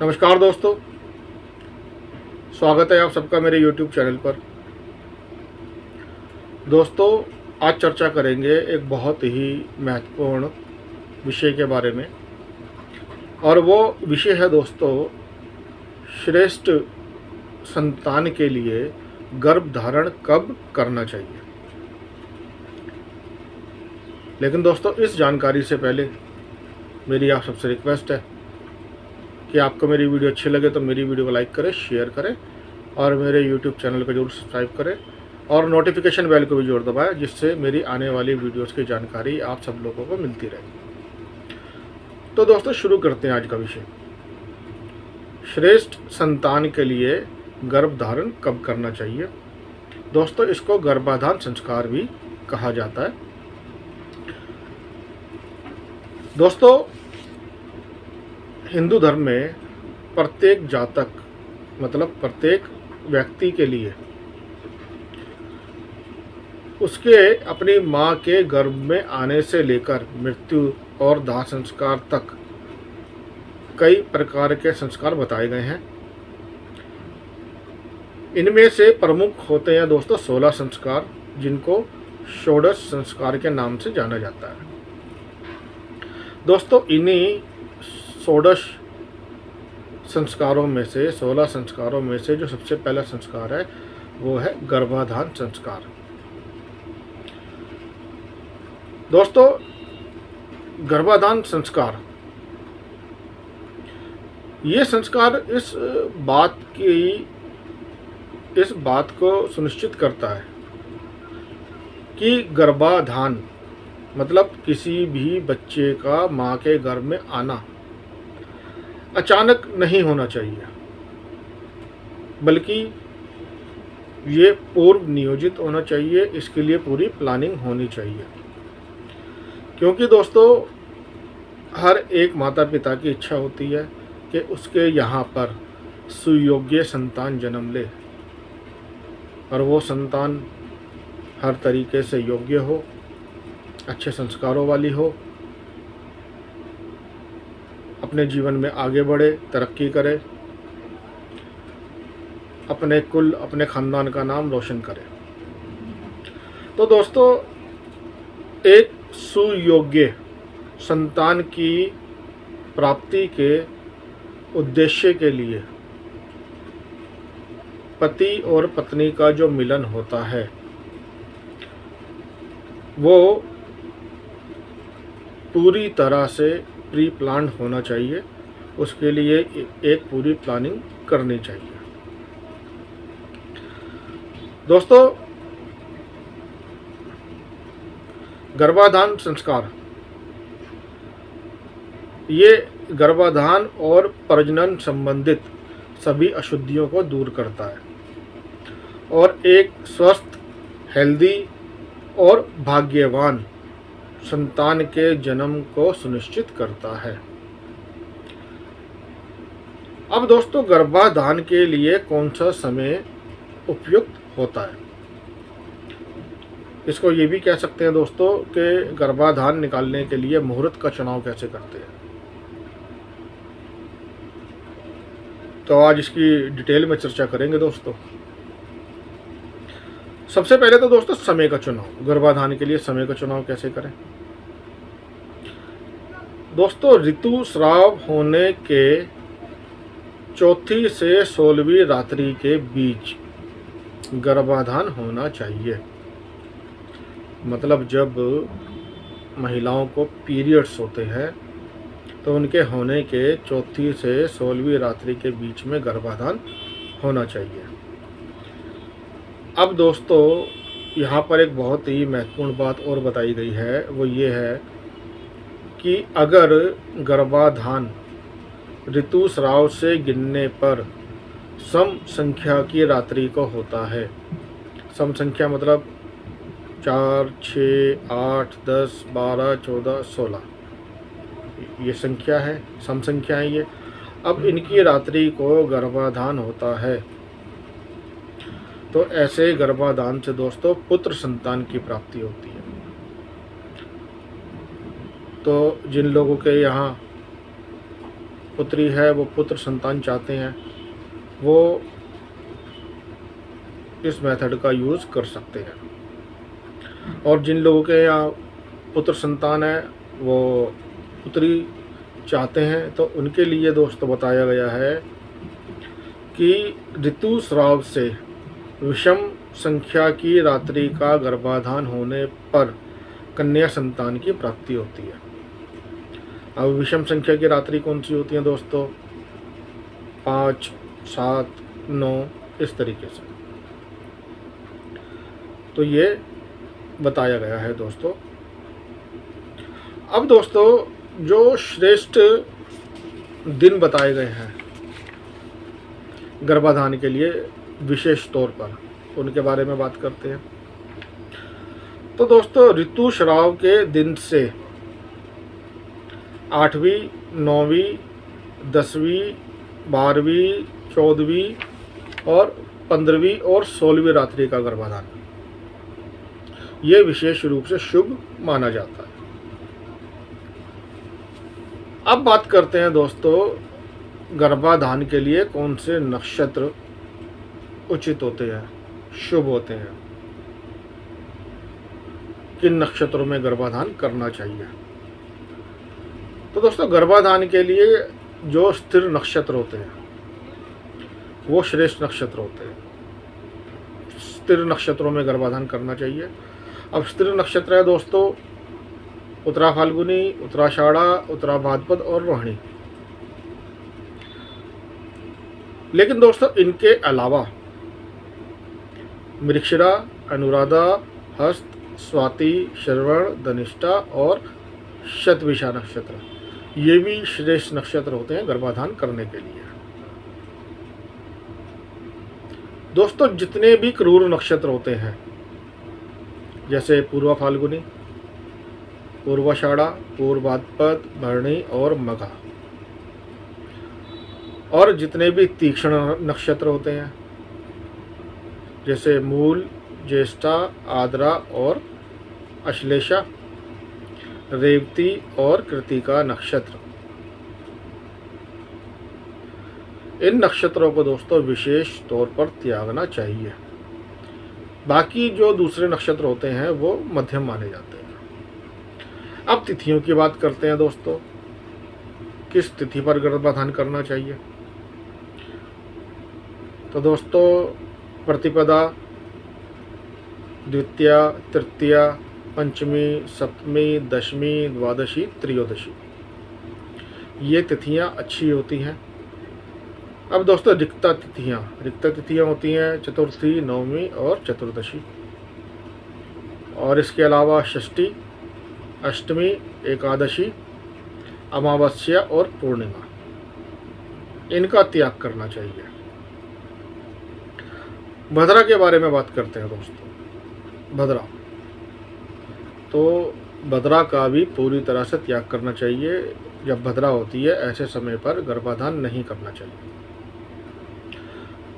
नमस्कार दोस्तों, स्वागत है आप सबका मेरे YouTube चैनल पर। दोस्तों, आज चर्चा करेंगे एक बहुत ही महत्वपूर्ण विषय के बारे में, और वो विषय है दोस्तों, श्रेष्ठ संतान के लिए गर्भधारण कब करना चाहिए। लेकिन दोस्तों, इस जानकारी से पहले मेरी आप सबसे रिक्वेस्ट है कि आपको मेरी वीडियो अच्छी लगे तो मेरी वीडियो को लाइक करें, शेयर करें और मेरे YouTube चैनल को जरूर सब्सक्राइब करें और नोटिफिकेशन बेल को भी जरूर दबाएं, जिससे मेरी आने वाली वीडियोस की जानकारी आप सब लोगों को मिलती रहे। तो दोस्तों, शुरू करते हैं आज का विषय। श्रेष्ठ संतान के लिए गर्भधारण कब करना चाहिए। दोस्तों, इसको गर्भाधान संस्कार भी कहा जाता है। दोस्तों, हिंदू धर्म में प्रत्येक जातक मतलब प्रत्येक व्यक्ति के लिए उसके अपनी माँ के गर्भ में आने से लेकर मृत्यु और दाह संस्कार तक कई प्रकार के संस्कार बताए गए हैं। इनमें से प्रमुख होते हैं दोस्तों 16 संस्कार, जिनको षोडश संस्कार के नाम से जाना जाता है। दोस्तों, इन्हीं षोडश संस्कारों में से 16 संस्कारों में से जो सबसे पहला संस्कार है वो है गर्भाधान संस्कार। दोस्तों, गर्भाधान संस्कार ये संस्कार इस बात को सुनिश्चित करता है कि गर्भाधान मतलब किसी भी बच्चे का माँ के गर्भ में आना अचानक नहीं होना चाहिए, बल्कि ये पूर्व नियोजित होना चाहिए। इसके लिए पूरी प्लानिंग होनी चाहिए, क्योंकि दोस्तों हर एक माता पिता की इच्छा होती है कि उसके यहाँ पर सुयोग्य संतान जन्म ले, और वो संतान हर तरीके से योग्य हो, अच्छे संस्कारों वाली हो, अपने जीवन में आगे बढ़े, तरक्की करे, अपने कुल अपने खानदान का नाम रोशन करे। तो दोस्तों, एक सुयोग्य संतान की प्राप्ति के उद्देश्य के लिए पति और पत्नी का जो मिलन होता है वो पूरी तरह से प्री प्लान होना चाहिए। उसके लिए एक पूरी प्लानिंग करनी चाहिए। दोस्तों, गर्भाधान संस्कार ये गर्भाधान और प्रजनन संबंधित सभी अशुद्धियों को दूर करता है और एक स्वस्थ, हेल्दी और भाग्यवान संतान के जन्म को सुनिश्चित करता है। अब दोस्तों, गर्भाधान के लिए कौन सा समय उपयुक्त होता है, इसको ये भी कह सकते हैं दोस्तों कि गर्भाधान निकालने के लिए मुहूर्त का चुनाव कैसे करते हैं। तो आज इसकी डिटेल में चर्चा करेंगे दोस्तों। सबसे पहले तो दोस्तों समय का चुनाव, गर्भाधान के लिए समय का चुनाव कैसे करें। दोस्तों, ऋतुस्राव होने के चौथी से 16वीं रात्रि के बीच गर्भाधान होना चाहिए। मतलब जब महिलाओं को पीरियड्स होते हैं तो उनके होने के चौथी से 16वीं रात्रि के बीच में गर्भाधान होना चाहिए। अब दोस्तों, यहाँ पर एक बहुत ही महत्वपूर्ण बात और बताई गई है, वो ये है कि अगर गर्भाधान ऋतुस्राव से गिनने पर सम संख्या की रात्रि को होता है। सम संख्या मतलब 4, 6, 8, 10, 12, 14, 16 ये संख्या है, सम संख्या है ये। अब इनकी रात्रि को गर्भाधान होता है तो ऐसे गर्भाधान से दोस्तों पुत्र संतान की प्राप्ति होती है। तो जिन लोगों के यहाँ पुत्री है वो पुत्र संतान चाहते हैं, वो इस मेथड का यूज़ कर सकते हैं। और जिन लोगों के यहाँ पुत्र संतान है वो पुत्री चाहते हैं, तो उनके लिए दोस्तों बताया गया है कि ऋतुस्राव से विषम संख्या की रात्रि का गर्भाधान होने पर कन्या संतान की प्राप्ति होती है। अब विषम संख्या की रात्रि कौन सी होती है दोस्तों? 5, 7, 9 इस तरीके से, तो ये बताया गया है दोस्तों। अब दोस्तों जो श्रेष्ठ दिन बताए गए हैं गर्भाधान के लिए विशेष तौर पर, उनके बारे में बात करते हैं। तो दोस्तों ऋतुस्राव के दिन से 8वीं, 9वीं, 10वीं, 12वीं, 14वीं और 15वीं और 16वीं रात्रि का गर्भाधान ये विशेष रूप से शुभ माना जाता है। अब बात करते हैं दोस्तों गर्भाधान के लिए कौन से नक्षत्र उचित होते हैं, शुभ होते हैं, किन नक्षत्रों में गर्भाधान करना चाहिए। तो दोस्तों गर्भाधान के लिए जो स्थिर नक्षत्र होते हैं वो श्रेष्ठ नक्षत्र होते हैं। स्थिर नक्षत्रों में गर्भाधान करना चाहिए। अब स्थिर नक्षत्र है दोस्तों उत्तरा फाल्गुनी, उत्तराषाढ़ा, उत्तरा भाद्रपद और रोहिणी। लेकिन दोस्तों इनके अलावा मृगशिरा, अनुराधा, हस्त, स्वाति, श्रवण, धनिष्ठा और शतभिषा नक्षत्र ये भी श्रेष्ठ नक्षत्र होते हैं गर्भाधान करने के लिए। दोस्तों जितने भी क्रूर नक्षत्र होते हैं जैसे पूर्वा फाल्गुनी, पूर्वाषाढ़ा, पूर्व भाद्रपद, भरणी और मघा, और जितने भी तीक्ष्ण नक्षत्र होते हैं जैसे मूल, ज्येष्ठा, आद्रा और अश्लेषा, रेवती और कृतिका नक्षत्र, इन नक्षत्रों को दोस्तों विशेष तौर पर त्यागना चाहिए। बाकी जो दूसरे नक्षत्र होते हैं वो मध्यम माने जाते हैं। अब तिथियों की बात करते हैं दोस्तों, किस तिथि पर गर्भाधान करना चाहिए। तो दोस्तों प्रतिपदा, द्वितीया, तृतीया, पंचमी, सप्तमी, दशमी, द्वादशी, त्रयोदशी ये तिथियां अच्छी होती हैं। अब दोस्तों रिक्ता तिथियां होती हैं चतुर्थी, नवमी और चतुर्दशी, और इसके अलावा षष्ठी, अष्टमी, एकादशी, अमावस्या और पूर्णिमा इनका त्याग करना चाहिए। भद्रा के बारे में बात करते हैं दोस्तों। भद्रा, तो भद्रा का भी पूरी तरह से त्याग करना चाहिए। जब भद्रा होती है ऐसे समय पर गर्भाधान नहीं करना चाहिए।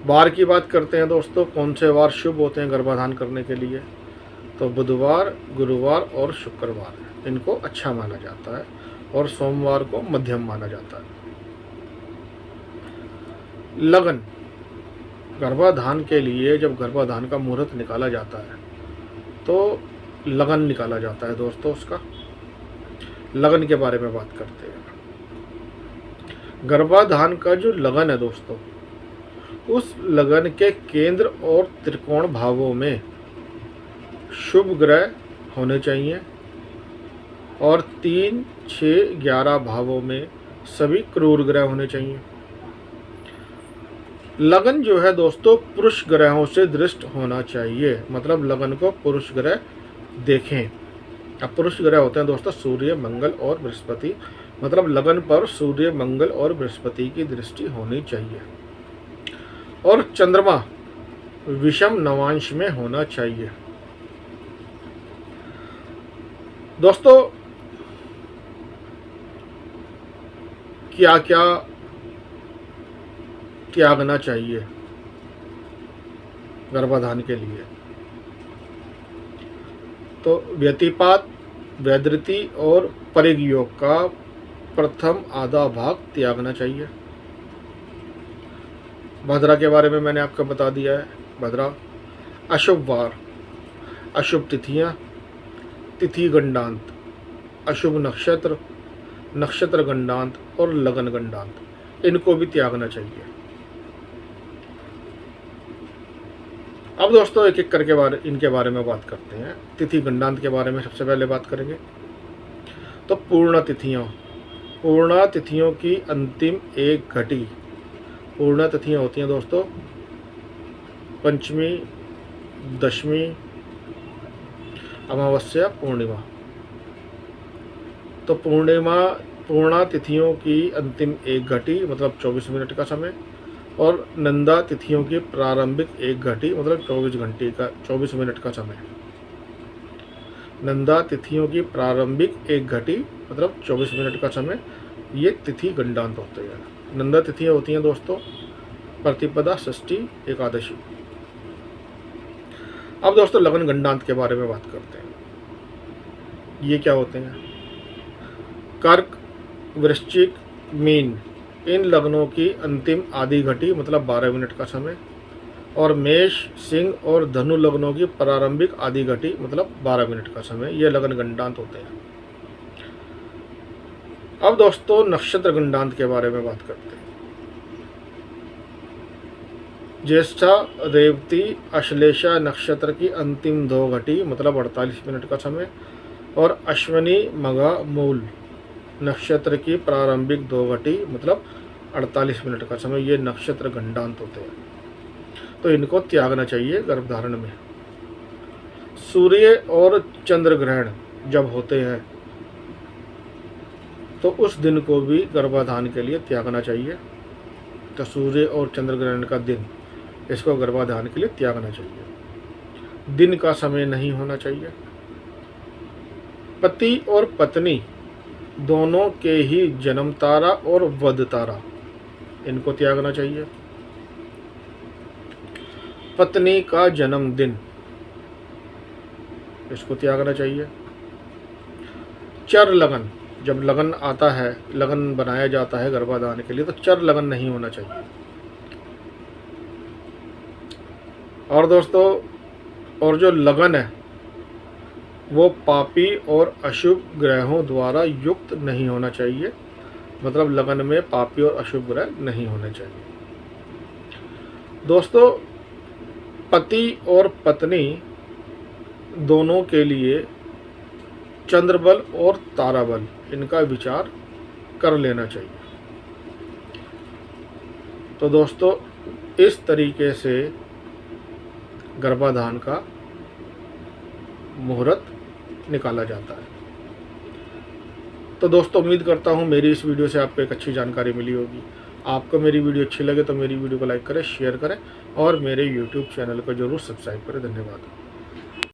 वार की बात करते हैं दोस्तों, कौन से वार शुभ होते हैं गर्भाधान करने के लिए। तो बुधवार, गुरुवार और शुक्रवार इनको अच्छा माना जाता है, और सोमवार को मध्यम माना जाता है। लगन, गर्भाधान के लिए जब गर्भाधान का मुहूर्त निकाला जाता है तो लगन निकाला जाता है दोस्तों। उसका लगन के बारे में बात करते हैं। गर्भाधान का जो लगन है दोस्तों, उस लगन के केंद्र और त्रिकोण भावों में शुभ ग्रह होने चाहिए, और 3, 6, 11 भावों में सभी क्रूर ग्रह होने चाहिए। लगन जो है दोस्तों पुरुष ग्रहों से दृष्ट होना चाहिए, मतलब लगन को पुरुष ग्रह देखें। अब पुरुष ग्रह होते हैं दोस्तों सूर्य, मंगल और बृहस्पति, मतलब लगन पर सूर्य, मंगल और बृहस्पति की दृष्टि होनी चाहिए। और चंद्रमा विषम नवांश में होना चाहिए। दोस्तों क्या क्या त्यागना चाहिए गर्भाधान के लिए। तो व्यतिपात, वैधृति और परिग योग का प्रथम आधा भाग त्यागना चाहिए। भद्रा के बारे में मैंने आपको बता दिया है। भद्रा अशुभ वार, अशुभ तिथियां, तिथि गंडांत, अशुभ नक्षत्र, नक्षत्र गंडांत और लगन गंडांत, इनको भी त्यागना चाहिए। अब दोस्तों एक एक करके इनके बारे में बात करते हैं। तिथि गंडांत के बारे में सबसे पहले बात करेंगे। तो पूर्ण तिथियों की अंतिम एक घटी। पूर्ण तिथियां होती हैं दोस्तों पंचमी, दशमी, अमावस्या, पूर्णिमा। तो पूर्णा तिथियों की अंतिम एक घटी मतलब 24 मिनट का समय, और नंदा तिथियों की प्रारंभिक एक घटी मतलब 24 मिनट का समय। नंदा तिथियों की प्रारंभिक एक घटी मतलब 24 मिनट का समय, ये तिथि गंडांत होते हैं। नंदा तिथियां होती हैं दोस्तों प्रतिपदा, षष्ठी, एकादशी। अब दोस्तों लगन गंडांत के बारे में बात करते हैं। ये क्या होते हैं? कर्क, वृश्चिक, मीन, इन लग्नों की अंतिम आधी घटी मतलब 12 मिनट का समय, और मेष, सिंह और धनु लग्नों की प्रारंभिक आधी घटी मतलब 12 मिनट का समय, ये लगन गंडांत होते हैं। अब दोस्तों नक्षत्र गंडांत के बारे में बात करते हैं। ज्येष्ठा, रेवती, अश्लेषा नक्षत्र की अंतिम 2 घटी मतलब 48 मिनट का समय, और अश्विनी, मघा, मूल नक्षत्र की प्रारंभिक 2 घटी मतलब 48 मिनट का समय, ये नक्षत्र गंडांत होते हैं। तो इनको त्यागना चाहिए गर्भधारण में। सूर्य और चंद्र ग्रहण जब होते हैं तो उस दिन को भी गर्भाधान के लिए त्यागना चाहिए। तो सूर्य और चंद्र ग्रहण का दिन, इसको गर्भाधान के लिए त्यागना चाहिए। दिन का समय नहीं होना चाहिए। पति और पत्नी दोनों के ही जन्म तारा और वध तारा, इनको त्यागना चाहिए। पत्नी का जन्मदिन, इसको त्यागना चाहिए। चर लगन, जब लगन आता है, लगन बनाया जाता है गर्भाधान के लिए, तो चर लगन नहीं होना चाहिए। और दोस्तों और जो लगन है वो पापी और अशुभ ग्रहों द्वारा युक्त नहीं होना चाहिए, मतलब लगन में पापी और अशुभ ग्रह नहीं होने चाहिए। दोस्तों पति और पत्नी दोनों के लिए चंद्रबल और ताराबल, इनका विचार कर लेना चाहिए। तो दोस्तों इस तरीके से गर्भाधान का मुहूर्त निकाला जाता है। तो दोस्तों उम्मीद करता हूँ मेरी इस वीडियो से आपको एक अच्छी जानकारी मिली होगी। आपको मेरी वीडियो अच्छी लगे तो मेरी वीडियो को लाइक करें, शेयर करें और मेरे YouTube चैनल को जरूर सब्सक्राइब करें। धन्यवाद।